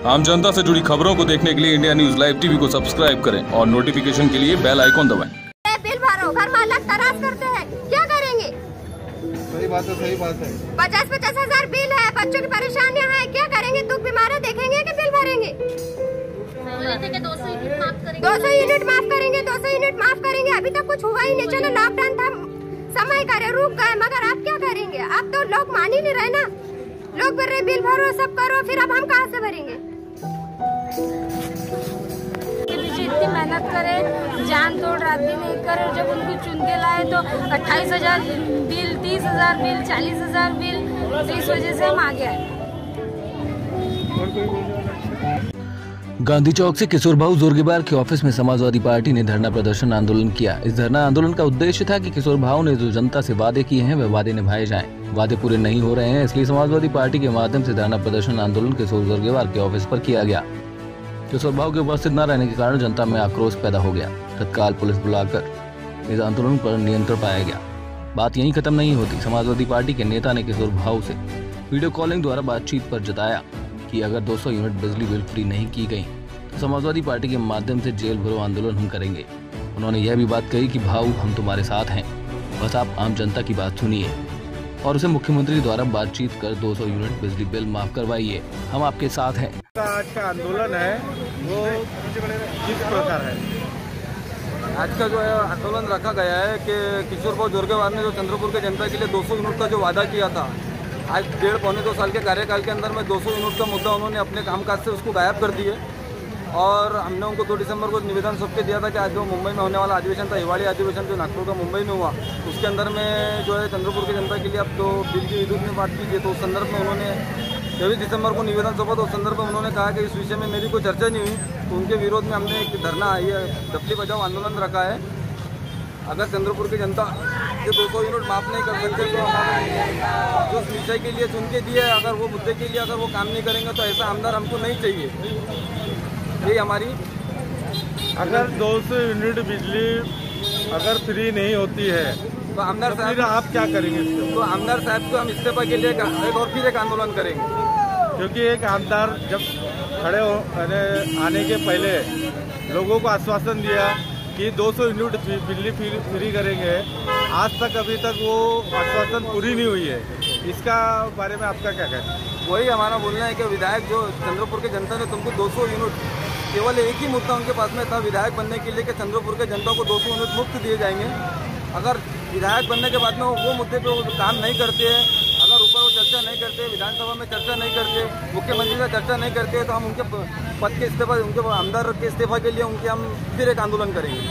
आम जनता से जुड़ी खबरों को देखने के लिए इंडिया न्यूज लाइव टीवी को सब्सक्राइब करें और नोटिफिकेशन के लिए बेल आइकॉन दबाएं। बिल भरो, घर मालक तराश करते हैं, क्या करेंगे? सही बात है, सही बात है। 50-50 हजार बिल है, बच्चों की परेशानियां हैं, क्या करेंगे? दुख बीमार देखेंगे कि बिल भरेंगे? 200 यूनिट माफ करेंगे, 200 यूनिट माफ करेंगे। अभी तक कुछ हुआ ही नहीं। चलो लॉकडाउन था, समय करे, रुक गए, मगर आप क्या करेंगे? अब तो लोग मान ही नहीं रहे ना। लोग बोल रहे बिल भरो, सब करो, फिर अब हम कहाँ से भरेंगे? इतनी मेहनत करे, जान तोड़ रात दिन एक करे, जब उनको चुन के लाए तो 28,000 बिल, 30,000 बिल, 40,000 बिल, तो इस वजह से हम आ गए। गांधी चौक से किशोर भाऊ जोरगेवार के ऑफिस में समाजवादी पार्टी ने धरना प्रदर्शन आंदोलन किया। इस धरना आंदोलन का उद्देश्य था कि किशोर भाऊ ने जो जनता से वादे किए हैं वे वादे निभाए जाएं। वादे पूरे नहीं हो रहे हैं, इसलिए समाजवादी पार्टी के माध्यम से धरना प्रदर्शन आंदोलन किशोर जोरगेवार के ऑफिस पर किया गया। किशोर भाऊ के उपस्थित न रहने के कारण जनता में आक्रोश पैदा हो गया। तत्काल पुलिस बुलाकर इस आंदोलन पर नियंत्रण पाया गया। बात यहीं खत्म नहीं होती। समाजवादी पार्टी के नेता ने किशोर भाऊ से वीडियो कॉलिंग द्वारा बातचीत पर जताया कि अगर 200 यूनिट बिजली बिल फ्री नहीं की गई तो समाजवादी पार्टी के माध्यम से जेल भरो आंदोलन हम करेंगे। उन्होंने यह भी बात कही कि भाऊ हम तुम्हारे साथ हैं, बस आप आम जनता की बात सुनिए और उसे मुख्यमंत्री द्वारा बातचीत कर 200 यूनिट बिजली बिल माफ करवाइए, हम आपके साथ हैं। आज का आंदोलन है वो किस प्रकार है? आज का जो है आंदोलन रखा गया है कि किशोर भाऊ जोरगेवार ने जो चंद्रपुर के जनता के लिए 200 यूनिट का जो वादा किया था, आज 1.5-2 साल के कार्यकाल के अंदर में 200 यूनिट का मुद्दा उन्होंने अपने कामकाज से उसको गायब कर दिए। और हमने उनको 2 दिसंबर को निवेदन सबके दिया था कि आज जो मुंबई में होने वाला अधिवेशन था, हिवाड़ी अधिवेशन जो नागपुर का मुंबई में हुआ, उसके अंदर में जो है चंद्रपुर की जनता के लिए अब तो बिल की विद्युत में बात कीजिए। तो उस संदर्भ में उन्होंने 23 दिसंबर को निवेदन सौंपा। तो उस संदर्भ में उन्होंने कहा कि इस विषय में मेरी कोई चर्चा नहीं हुई, तो उनके विरोध में हमने एक धरना, ये दफ्ती बचाओ आंदोलन रखा है। अगर चंद्रपुर की जनता ये 200 यूनिट माफ नहीं कर सकते तो हमारे जो विषय के लिए चुन के दिए, अगर वो मुद्दे के लिए अगर वो काम नहीं करेंगे तो ऐसा आमदार हमको नहीं चाहिए। ये हमारी अगर 200 यूनिट बिजली अगर फ्री नहीं होती है तो आमदार साहब आप क्या करेंगे? तो आमदार साहब को हम इस्तीफा के लिए एक आंदोलन करेंगे। क्योंकि एक आमदार जब खड़े आने के पहले लोगों को आश्वासन दिया कि 200 यूनिट बिजली फ्री करेंगे, आज तक अभी तक वो आश्वासन पूरी नहीं हुई है। इसका बारे में आपका क्या कहना है? वही हमारा बोलना है कि विधायक जो चंद्रपुर के जनता ने तुमको 200 यूनिट, केवल एक ही मुद्दा उनके पास में था विधायक बनने के लिए कि चंद्रपुर के जनता को 200 यूनिट मुफ्त दिए जाएंगे। अगर विधायक बनने के बाद में वो मुद्दे पे वो काम नहीं करते हैं, अगर ऊपर वो चर्चा नहीं करते, विधानसभा में चर्चा नहीं करते, मुख्यमंत्री से चर्चा नहीं करते, तो हम उनके पद के इस्तीफा, उनके आमदार के इस्तीफा के लिए उनके हम फिर एक आंदोलन करेंगे।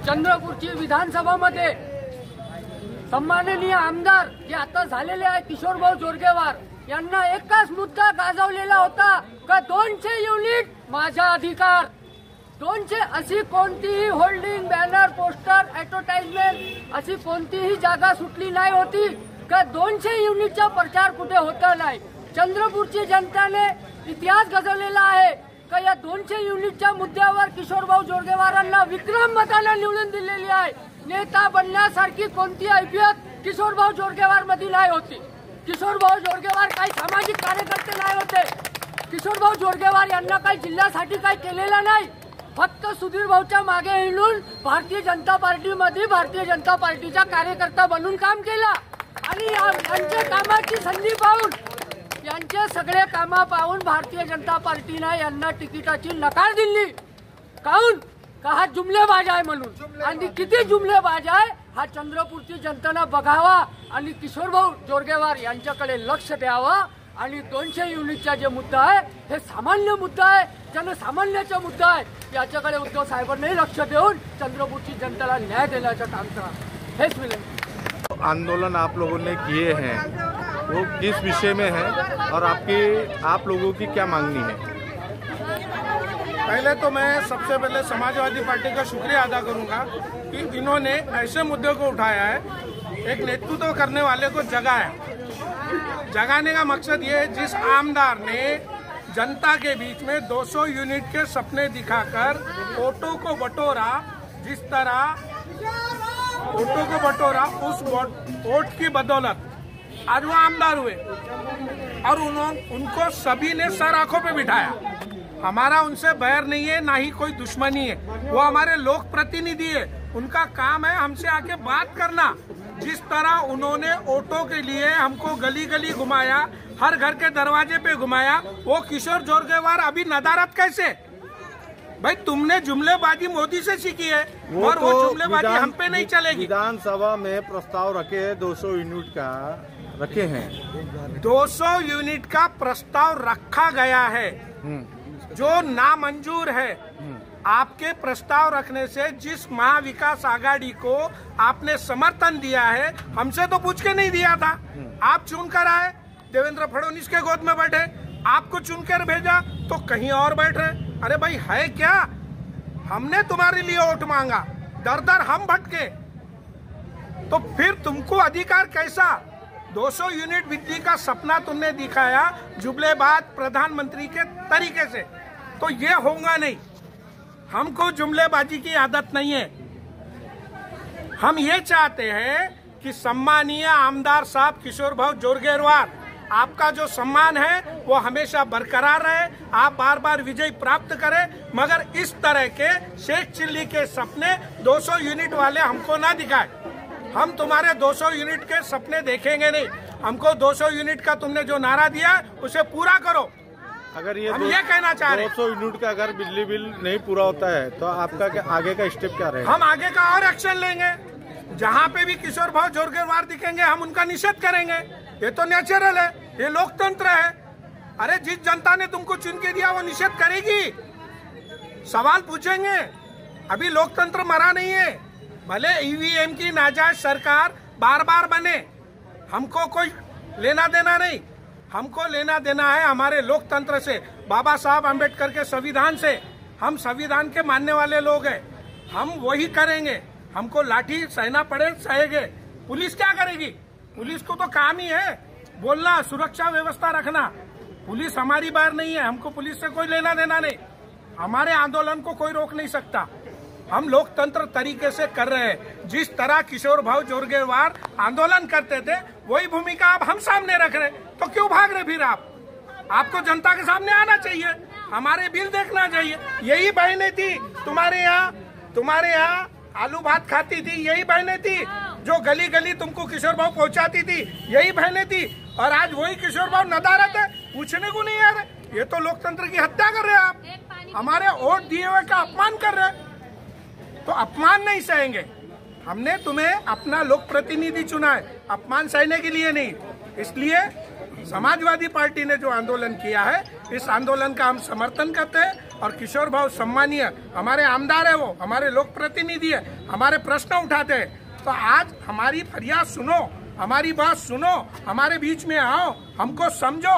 चंद्रपूरची विधानसभामध्ये सन्माननीय आमदार जे आता झालेले आहे किशोर भाऊ जोरगेवार यांना एकच मुद्दा गाजवलेला होता का 200 युनिट माझा अधिकार। 200 अशी कोणतीही होल्डिंग, बॅनर, पोस्टर, ऍडव्हर्टाइजमेंट अशी कोणतीही जागा सुटली नाही होती का 200 युनिटचा प्रचार कुठे होता नाही। चंद्रपूरची जनताने इतिहास गजवलेला आहे का या 200 युनिटच्या मुद्द्यावर किशोर भाऊ जोरगेवारांना विक्रम मताने निवडून दिलेली आहे। नेता बनण्यासारखी कोणती ऐतिहासिक किशोर भाऊ जोरगेवार मध्ये नाही होती। किशोर भाऊ जोरगेवार काही सामाजिक कार्यकर्ते नाही होते। किशोर भाऊ जोरगेवार यांना काही जिल्ह्यासाठी काही केलेलं नाही, फक्त सुधीर भाऊच्या मागे हिंडून भारतीय जनता पार्टीमध्ये भारतीय जनता पार्टीचा कार्यकर्ता बनून काम केला आणि यांच्या कामाची संधी पाहून, यांचे सगळे कामा पाहून भारतीय जनता पार्टीने यांना तिकिटाची नकार दिली। काहून का हा जुमलेबाज आहे म्हणून, आणि किती जुमलेबाज आहे हा चंद्रपूरची जनतेनं बघावा आणि किशोर भाऊ जोरगेवार यांच्याकडे लक्ष द्यावं। आणि 200 युनिटचा जे मुद्दा आहे हे सामान्य मुद्दा आहे, जनसामान्याचा मुद्दा आहे, याच्याकडे उद्धव साहेबांनी लक्ष देऊन चंद्रपूरची जनतेला न्याय देण्याचं काम करा, हेच विनंती। आंदोलन आप लोगों ने किए हैं वो किस विषय में है और आप लोगों की क्या मांगनी है? पहले तो मैं सबसे पहले समाजवादी पार्टी का शुक्रिया अदा करूंगा कि इन्होंने ऐसे मुद्दे को उठाया है, एक नेतृत्व करने वाले को जगाया। जगाने का मकसद ये है, जिस आमदार ने जनता के बीच में 200 यूनिट के सपने दिखाकर वोटों को बटोरा, जिस तरह वोटों को बटोरा, उस वोट की बदौलत आज वो आमदार हुए और उनको सभी ने सर आंखों पे बिठाया। हमारा उनसे बैर नहीं है, ना ही कोई दुश्मनी है। वो हमारे लोक प्रतिनिधि है, उनका काम है हमसे आके बात करना। जिस तरह उन्होंने ऑटो के लिए हमको गली गली घुमाया, हर घर के दरवाजे पे घुमाया, वो किशोर जोरगेवार अभी नदारत कैसे? भाई तुमने जुमलेबाजी मोदी से सीखी है और वो जुमलेबाजी हम पे नहीं चलेगी। विधानसभा में प्रस्ताव रखे हैं 200 यूनिट का रखे हैं, 200 यूनिट का प्रस्ताव रखा गया है जो नामंजूर है। आपके प्रस्ताव रखने से जिस महाविकास आघाड़ी को आपने समर्थन दिया है, हमसे तो पूछ के नहीं दिया था। आप चुन कर आए, देवेंद्र फडणवीस के गोद में बैठे, आपको चुनकर भेजा तो कहीं और बैठ रहे। अरे भाई है क्या? हमने तुम्हारे लिए वोट मांगा, दर दर हम भटके, तो फिर तुमको अधिकार कैसा? 200 यूनिट बिजली का सपना तुमने दिखाया जुमलेबाज प्रधानमंत्री के तरीके से, तो ये होगा नहीं। हमको जुमलेबाजी की आदत नहीं है। हम ये चाहते हैं कि सम्मानीय आमदार साहब किशोर भाऊ जोरगेवार, आपका जो सम्मान है वो हमेशा बरकरार रहे, आप बार बार विजय प्राप्त करें, मगर इस तरह के शेख चिल्ली के सपने 200 यूनिट वाले हमको ना दिखाए। हम तुम्हारे 200 यूनिट के सपने देखेंगे नहीं। हमको 200 यूनिट का तुमने जो नारा दिया उसे पूरा करो। अगर ये हम ये कहना चाह रहे हैं 200 यूनिट का अगर बिजली बिल नहीं पूरा होता है तो आपका आगे का स्टेप क्या रहेगा? हम आगे का और एक्शन लेंगे। जहाँ पे भी किशोर भाऊ जोरगेवार दिखेंगे हम उनका निषेध करेंगे। ये तो नेचुरल है, ये लोकतंत्र है। अरे जिस जनता ने तुमको चुन के दिया वो निषेध करेगी, सवाल पूछेंगे। अभी लोकतंत्र मरा नहीं है। भले ईवीएम की नाजायज सरकार बार बार बने, हमको कोई लेना देना नहीं। हमको लेना देना है हमारे लोकतंत्र से, बाबा साहब आम्बेडकर के संविधान से। हम संविधान के मानने वाले लोग हैं, हम वही करेंगे। हमको लाठी सहना पड़े सहेंगे। पुलिस क्या करेगी? पुलिस को तो काम ही है बोलना, सुरक्षा व्यवस्था रखना। पुलिस हमारी बाहर नहीं है, हमको पुलिस से कोई लेना देना नहीं। हमारे आंदोलन को कोई रोक नहीं सकता। हम लोकतंत्र तरीके से कर रहे हैं। जिस तरह किशोर भाऊ जोरगेवार आंदोलन करते थे वही भूमिका अब हम सामने रख रहे, तो क्यों भाग रहे फिर आप? आपको जनता के सामने आना चाहिए, हमारे बिल देखना चाहिए। यही बहनें थी तुम्हारे यहाँ आलू भात खाती थी, यही बहनें थी जो गली गली तुमको किशोर भाऊ पहुंचाती थी, यही बहनें थी। और आज वही किशोर भाऊ नदारत है, पूछने को नहीं आ रहे। ये तो लोकतंत्र की हत्या कर रहे हैं आप, हमारे वोट दिए हुए का अपमान कर रहे हैं। तो अपमान नहीं सहेंगे। हमने तुम्हें अपना लोक प्रतिनिधि चुना है, अपमान सहने के लिए नहीं। इसलिए समाजवादी पार्टी ने जो आंदोलन किया है, इस आंदोलन का हम समर्थन करते हैं। और किशोर भाऊ सम्मानीय हमारे आमदार है, वो हमारे लोक प्रतिनिधि है, हमारे प्रश्न उठाते हैं। तो आज हमारी फरियाद सुनो, हमारी बात सुनो, हमारे बीच में आओ, हमको समझो।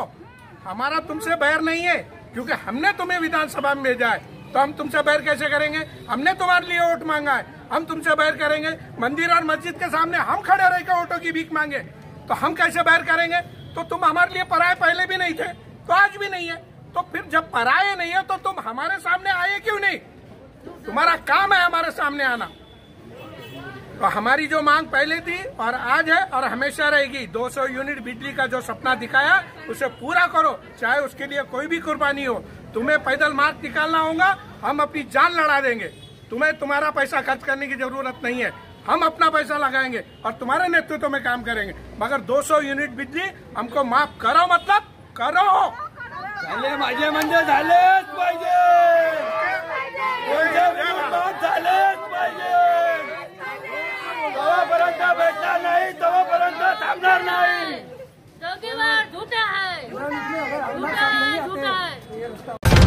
हमारा तुमसे बैर नहीं है, क्योंकि हमने तुम्हें विधानसभा में भेजा है। तो हम तुमसे बैर कैसे करेंगे? हमने तुम्हारे लिए वोट मांगा है, हम तुमसे बैर करेंगे? मंदिर और मस्जिद के सामने हम खड़े रह के वोटों की भीख मांगे तो हम कैसे बैर करेंगे? तो तुम हमारे लिए पराये पहले भी नहीं थे, तो आज भी नहीं है। तो फिर जब पराये नहीं है तो तुम हमारे सामने आए क्यों नहीं? तुम्हारा काम है हमारे सामने आना। तो हमारी जो मांग पहले थी और आज है और हमेशा रहेगी, 200 यूनिट बिजली का जो सपना दिखाया उसे पूरा करो, चाहे उसके लिए कोई भी कुर्बानी हो। तुम्हें पैदल मार्ग निकालना होगा, हम अपनी जान लड़ा देंगे। तुम्हें तुम्हारा पैसा खर्च करने की जरूरत नहीं है, हम अपना पैसा लगाएंगे और तुम्हारे नेतृत्व में काम करेंगे। मगर 200 यूनिट बिजली हमको माफ करो, मतलब करो। झाले माझे म्हणजे झालेच पाहिजे, झालेच पाहिजे। तोपर्यंत भेटणार नाही, तोपर्यंत थांबणार नाही। जोरगेवार झूठा है, झूठा है, झूठा है।